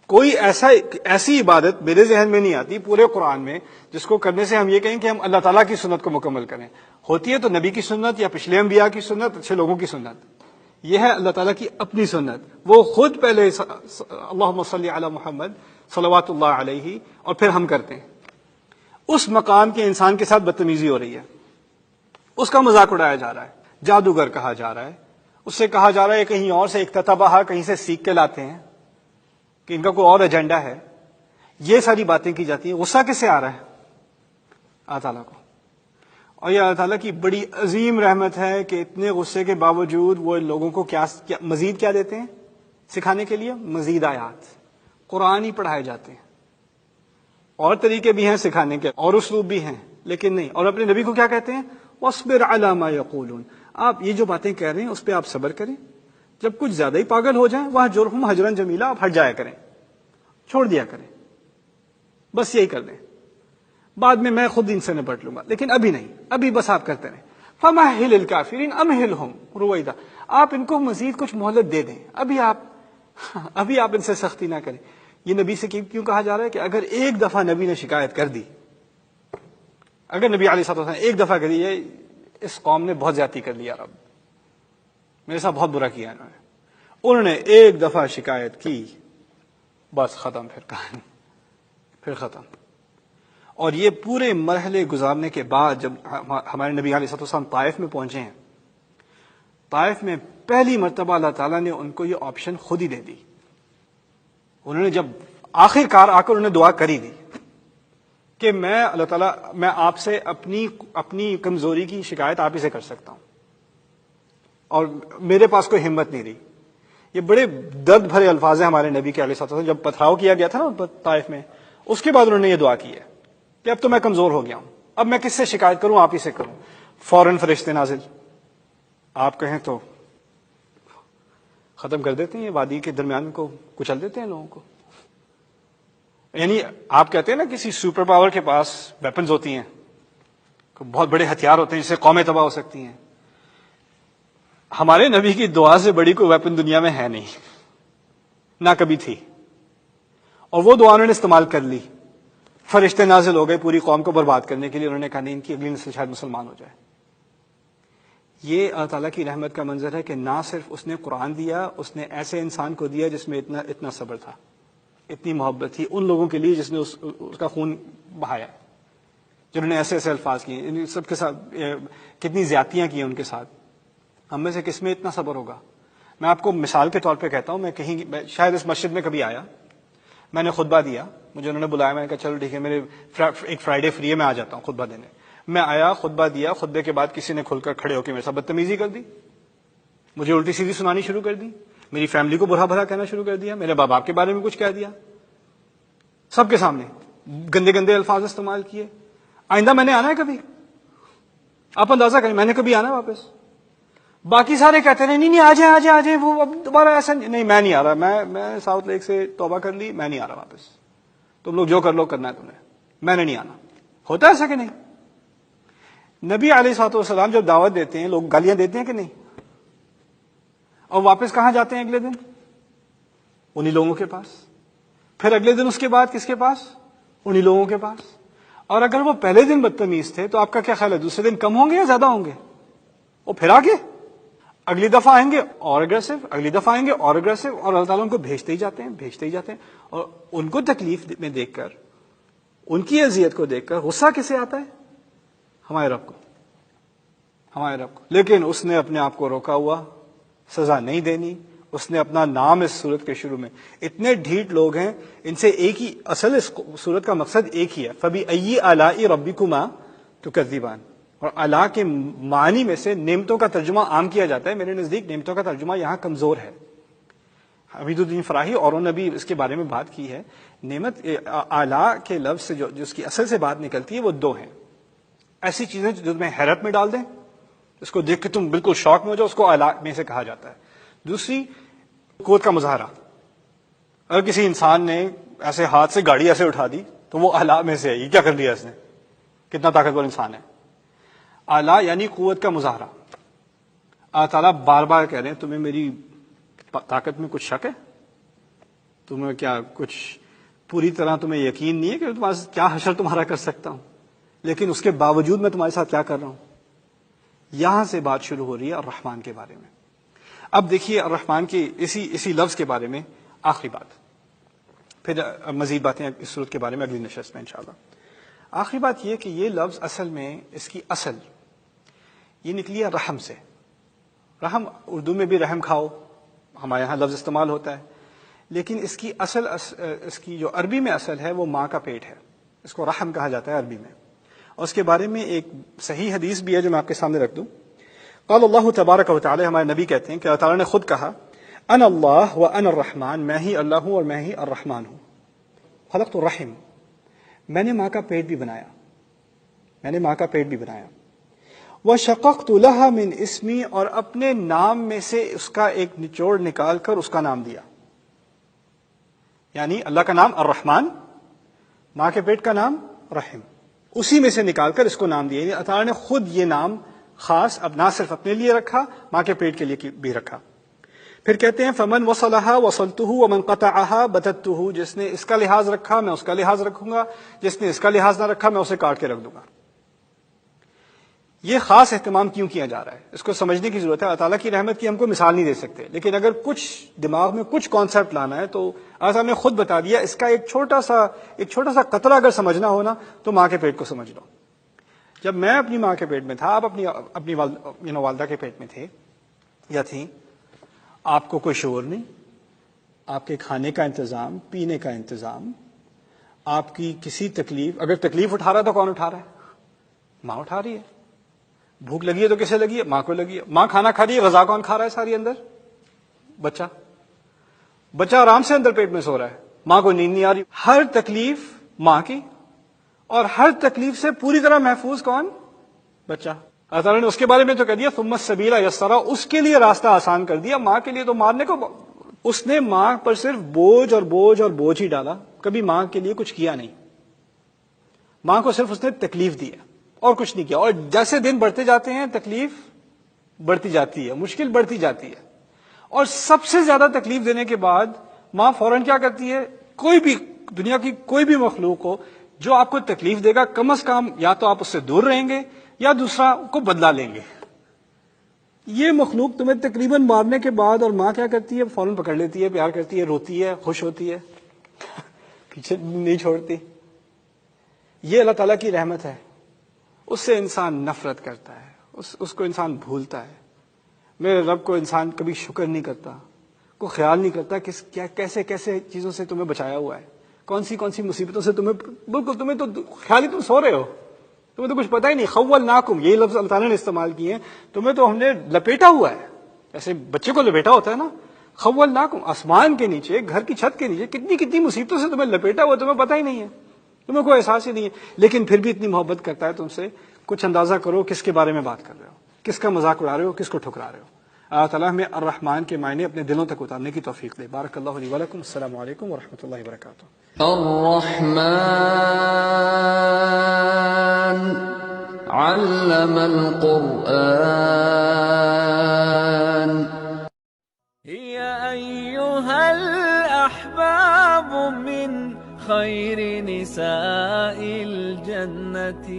کوئی ایسی عبادت میرے ذہن میں نہیں آتی پورے قرآن میں جس کو کرنے سے ہم یہ کہیں کہ ہم اللہ تعالیٰ کی سنت کو مکمل کریں. ہوتی ہے تو نبی کی سنت یا پچھلے انبیاء کی سنت، اچھے لوگوں کی سنت. یہ ہے اللہ تعالیٰ کی اپنی سنت. وہ خود پہلے اللہم صلی علی محمد صلوات اللہ علیہ، اور پھر ہم کرتے ہیں. اس مقام کے انسان کے ساتھ بدتمیزی ہو رہی ہے، اس کا مذاق اڑایا جا رہا ہے، جادوگر کہا جا رہا ہے، اس سے کہا جا رہا ہے کہیں اور سے اکتتبہ، کہیں سے سیکھ کے لاتے ہیں کہ ان کا کوئی اور ایجنڈا ہے. یہ ساری باتیں کی جاتی ہیں. غصہ کس سے آ رہا ہے؟ اللہ تعالیٰ کو. اور یہ اللہ تعالیٰ کی بڑی عظیم رحمت ہے کہ اتنے غصے کے باوجود وہ لوگوں کو مزید کیا دیتے ہیں سکھانے کے لیے؟ مزید آیات، قرآن ہی پڑھائے جاتے ہیں. اور طریقے بھی ہیں سکھانے کے، اور اسلوب بھی ہیں، لیکن نہیں. اور اپنے نبی کو کیا کہتے ہیں؟ وَاصْبِرْ عَلَىٰ مَا يَقُولُونَ. آپ یہ جو باتیں کہہ رہے ہیں اس پہ آپ صبر کریں. جب کچھ زیادہ ہی پاگل ہو جائیں وہاں جرہم حجرن جمیلا، آپ ہٹ جایا کریں، چھوڑ دیا کریں، بس یہی کر دیں. بعد میں خود ان سے نپٹ لوں گا، لیکن ابھی نہیں، ابھی بس آپ کرتے رہیں. فَمَهِّلِ الْكَافِرِينَ أَمْهِلْهُمْ رُوَيْدًا. آپ ان کو مزید کچھ مہلت دے دیں، ابھی آپ ان سے سختی نہ کریں. یہ نبی سے کیوں کہا جا رہا ہے کہ اگر ایک دفعہ نبی نے شکایت کر دی، اگر نبی علیہ الصلوۃ والسلام ایک دفعہ کر دی اس قوم نے بہت زیادتی کر لیا، رب میرے ساتھ بہت برا کیا انہوں نے ایک دفعہ شکایت کی، بس ختم، پھر کہانی پھر ختم. اور یہ پورے مرحلے گزارنے کے بعد جب ہمارے نبی علیہ السلام طائف میں پہنچے ہیں، طائف میں پہلی مرتبہ اللہ تعالیٰ نے ان کو یہ آپشن خود ہی دے دی. انہوں نے جب آخر کار آ کر انہوں نے دعا کری دی کہ میں اللہ تعالیٰ، میں آپ سے اپنی کمزوری کی شکایت آپ ہی سے کر سکتا ہوں، اور میرے پاس کوئی ہمت نہیں رہی. یہ بڑے درد بھرے الفاظ ہیں ہمارے نبی کے علیہ الصلوۃ والسلام. جب پتھراؤ کیا گیا تھا نا طائف میں، اس کے بعد انہوں نے یہ دعا کی ہے کہ اب تو میں کمزور ہو گیا ہوں، اب میں کس سے شکایت کروں؟ آپ ہی سے کروں. فوراً فرشتے نازل، آپ کہیں تو ختم کر دیتے ہیں، یہ وادی کے درمیان کو کچل دیتے ہیں لوگوں کو. یعنی آپ کہتے ہیں نا کسی سپر پاور کے پاس ویپنز ہوتی ہیں، بہت بڑے ہتھیار ہوتے ہیں جس سے قومیں تباہ ہو سکتی ہیں. ہمارے نبی کی دعا سے بڑی کوئی ویپن دنیا میں ہے نہیں، نہ کبھی تھی. اور وہ دعا انہوں نے استعمال کر لی، فرشتے نازل ہو گئے پوری قوم کو برباد کرنے کے لیے. انہوں نے کہا نہیں، ان کی اگلی نسل شاید مسلمان ہو جائے. یہ اللہ تعالیٰ کی رحمت کا منظر ہے کہ نہ صرف اس نے قرآن دیا، اس نے ایسے انسان کو دیا جس میں اتنا صبر تھا، اتنی محبت تھی ان لوگوں کے لیے جس نے اس کا خون بہایا، جنہوں نے ایسے الفاظ کیے. ان سب کے ساتھ کتنی زیادتیاں کی ہیں ان کے ساتھ. ہم میں سے کس میں اتنا صبر ہوگا؟ میں آپ کو مثال کے طور پہ کہتا ہوں، میں کہیں شاید اس مسجد میں کبھی آیا، میں نے خطبہ دیا، مجھے انہوں نے بلایا، میں نے کہا چلو ٹھیک ہے، میرے ایک فرائیڈے فری ہے، میں آ جاتا ہوں خطبہ دینے. میں آیا، خطبہ دیا، خطبے کے بعد کسی نے کھل کر کھڑے ہو کے میرے ساتھ بدتمیزی کر دی، مجھے الٹی سیدھی سنانی شروع کر دی، میری فیملی کو برا بھرا کہنا شروع کر دیا، میرے باپ باپ کے بارے میں کچھ کہہ دیا، سب کے سامنے گندے گندے الفاظ استعمال کیے. آئندہ میں نے آنا ہے کبھی؟ آپ اندازہ کریں، میں نے کبھی آنا ہے واپس؟ باقی سارے کہتے رہے نہیں آ جائیں وہ اب دوبارہ ایسا نہیں، میں نہیں آ رہا، میں ساؤتھ لیک سے توبہ کر لی، میں نہیں آ رہا واپس، تم لوگ جو کر لو کرنا ہے تمہیں، میں نے نہیں آنا. ہوتا ہے ایسا کہ نہیں؟ نبی علیہ الصلوۃ والسلام جب دعوت دیتے ہیں لوگ گالیاں دیتے ہیں کہ نہیں؟ اور واپس کہاں جاتے ہیں اگلے دن؟ انہی لوگوں کے پاس. پھر اگلے دن اس کے بعد کس کے پاس؟ انہی لوگوں کے پاس. اور اگر وہ پہلے دن بدتمیز تھے تو آپ کا کیا خیال ہے دوسرے دن کم ہوں گے یا زیادہ ہوں گے؟ وہ پھر آگے اگلی دفعہ آئیں گے اور اگریسو، اگلی دفعہ آئیں گے اور اگریسو. اور اللہ تعالیٰ ان کو بھیجتے ہی جاتے ہیں. اور ان کو تکلیف میں دیکھ کر، ان کی اذیت کو دیکھ کر غصہ کسے آتا ہے؟ ہمارے رب کو. لیکن اس نے اپنے آپ کو روکا ہوا، سزا نہیں دینی. اس نے اپنا نام اس سورت کے شروع میں، اتنے ڈھیٹ لوگ ہیں، ان سے ایک ہی، اصل اس سورت کا مقصد ایک ہی ہے، فَبِأَيِّ آلَاءِ رَبِّكُمَا تُكَذِّبَانِ. اور اعلیٰ کے معنی میں سے نعمتوں کا ترجمہ عام کیا جاتا ہے. میرے نزدیک نعمتوں کا ترجمہ یہاں کمزور ہے. حمید الدین فراہی اوروں نے بھی اس کے بارے میں بات کی ہے. نعمت اعلیٰ کے لفظ سے جو اس کی اصل سے بات نکلتی ہے وہ دو ہیں. ایسی چیزیں جو تمہیں حیرت میں ڈال دیں, اس کو دیکھ کے تم بالکل شوق میں ہو جاؤ, اس کو اعلیٰ میں سے کہا جاتا ہے. دوسری قوت کا مظاہرہ. اگر کسی انسان نے ایسے ہاتھ سے گاڑی ایسے اٹھا دی تو وہ اعلیٰ میں سے ہے. یہ کیا کر دیا اس نے, کتنا طاقتور انسان ہے. اعلیٰ یعنی قوت کا مظاہرہ. اللہ تعالیٰ بار بار کہہ رہے ہیں تمہیں میری طاقت میں کچھ شک ہے, تمہیں کیا کچھ پوری طرح تمہیں یقین نہیں ہے کہ تمہارے کیا حشر تمہارا کر سکتا ہوں, لیکن اس کے باوجود میں تمہارے ساتھ کیا کر رہا ہوں. یہاں سے بات شروع ہو رہی ہے الرحمن کے بارے میں. اب دیکھیے الرحمن کے اسی لفظ کے بارے میں آخری بات, پھر مزید باتیں اس صورت کے بارے میں اگلی نشست میں انشاءاللہ. آخری بات یہ کہ یہ لفظ اصل میں اس کی اصل یہ نکلی ہے رحم سے. رحم اردو میں بھی رحم کھاؤ ہمارے یہاں لفظ استعمال ہوتا ہے, لیکن اس کی اصل اس کی جو عربی میں اصل ہے وہ ماں کا پیٹ ہے. اس کو رحم کہا جاتا ہے عربی میں. اور اس کے بارے میں ایک صحیح حدیث بھی ہے جو میں آپ کے سامنے رکھ دوں. قال اللہ تبارک و تعالی, ہمارے نبی کہتے ہیں کہ اللہ تعالیٰ نے خود کہا انا اللہ و انا الرحمن, میں ہی اللہ ہوں اور میں ہی الرحمن ہوں. خلقت الرحم, میں نے ماں کا پیٹ بھی بنایا, میں نے ماں کا پیٹ بھی بنایا. وشققت لها من اسمی, اور اپنے نام میں سے اس کا ایک نچوڑ نکال کر اس کا نام دیا. یعنی اللہ کا نام الرحمن, ماں کے پیٹ کا نام رحم, اسی میں سے نکال کر اس کو نام دیا. یعنی اللہ تعالیٰ نے خود یہ نام خاص اب نہ صرف اپنے لیے رکھا, ماں کے پیٹ کے لیے بھی رکھا. پھر کہتے ہیں فمن وصلها وصلته ومن قطعها بتته, جس نے اس کا لحاظ رکھا میں اس کا لحاظ رکھوں گا, جس نے اس کا لحاظ نہ رکھا میں اسے کاٹ کے رکھ دوں گا. یہ خاص اہتمام کیوں کیا جا رہا ہے, اس کو سمجھنے کی ضرورت ہے. اللہ تعالیٰ کی رحمت کی ہم کو مثال نہیں دے سکتے, لیکن اگر کچھ دماغ میں کچھ کانسیپٹ لانا ہے تو اللہ تعالیٰ نے خود بتا دیا. اس کا ایک چھوٹا سا قطرہ اگر سمجھنا ہونا تو ماں کے پیٹ کو سمجھ لو. جب میں اپنی ماں کے پیٹ میں تھا, آپ اپنی والدہ کے پیٹ میں تھے یا تھیں, آپ کو کوئی شعور نہیں, آپ کے کھانے کا انتظام, پینے کا انتظام, آپ کی کسی تکلیف, اگر تکلیف اٹھا رہا تو کون اٹھا رہا ہے, ماں اٹھا رہی ہے. بھوک لگی ہے تو کسے لگی ہے, ماں کو لگی ہے. ماں کھانا کھا رہی ہے, غذا کون کھا رہا ہے ساری اندر, بچہ آرام سے اندر پیٹ میں سو رہا ہے, ماں کو نیند نہیں آ رہی. ہر تکلیف ماں کی, اور ہر تکلیف سے پوری طرح محفوظ کون, بچہ. اللہ تعالیٰ نے اس کے بارے میں تو کہہ دیا ثم السبیل یسرا, اس کے لیے راستہ آسان کر دیا. ماں کے لیے تو مارنے کو اس نے ماں پر صرف بوجھ اور بوجھ اور بوجھ ہی ڈالا, کبھی ماں کے لیے کچھ کیا نہیں. ماں کو صرف اس نے تکلیف دی ہے اور کچھ نہیں کیا. اور جیسے دن بڑھتے جاتے ہیں تکلیف بڑھتی جاتی ہے, مشکل بڑھتی جاتی ہے, اور سب سے زیادہ تکلیف دینے کے بعد ماں فوراً کیا کرتی ہے, کوئی بھی دنیا کی کوئی بھی مخلوق ہو جو آپ کو تکلیف دے گا, کم از کم یا تو آپ اس سے دور رہیں گے یا دوسرا کو بدلا لیں گے. یہ مخلوق تمہیں تقریباً مارنے کے بعد, اور ماں کیا کرتی ہے, فوراً پکڑ لیتی ہے, پیار کرتی ہے, روتی ہے, خوش ہوتی ہے, پیچھے نہیں چھوڑتی. یہ اللہ تعالیٰ کی رحمت ہے. اس سے انسان نفرت کرتا ہے, اس کو انسان بھولتا ہے. میرے رب کو انسان کبھی شکر نہیں کرتا, کو خیال نہیں کرتا کہ کیسے کیسے چیزوں سے تمہیں بچایا ہوا ہے, کون سی مصیبتوں سے بالکل تمہیں تو خیال ہی تم سو رہے ہو, تمہیں تو کچھ پتہ ہی نہیں. خولناکم, یہ لفظ اللہ تعالیٰ نے استعمال کیے ہیں, تمہیں تو ہم نے لپیٹا ہوا ہے, جیسے بچے کو لپیٹا ہوتا ہے نا. خولناکم, آسمان کے نیچے, گھر کی چھت کے نیچے کتنی مصیبتوں سے تمہیں لپیٹا ہوا, تمہیں پتہ ہی نہیں ہے, تمہیں کوئی احساس ہی نہیں ہے, لیکن پھر بھی اتنی محبت کرتا ہے تم سے. کچھ اندازہ کرو کس کے بارے میں بات کر رہے ہو, کس کا مذاق اڑا رہے ہو, کس کو ٹھکرا رہے ہو. اللہ تعالیٰ ہمیں الرحمن کے معنی اپنے دلوں تک اتارنے کی توفیق دے. بارک اللہ لی ولکم. السلام علیکم ورحمۃ اللہ وبرکاتہ. الرحمن علم القرآن. يا أيها الأحباب من خير نساء الجنة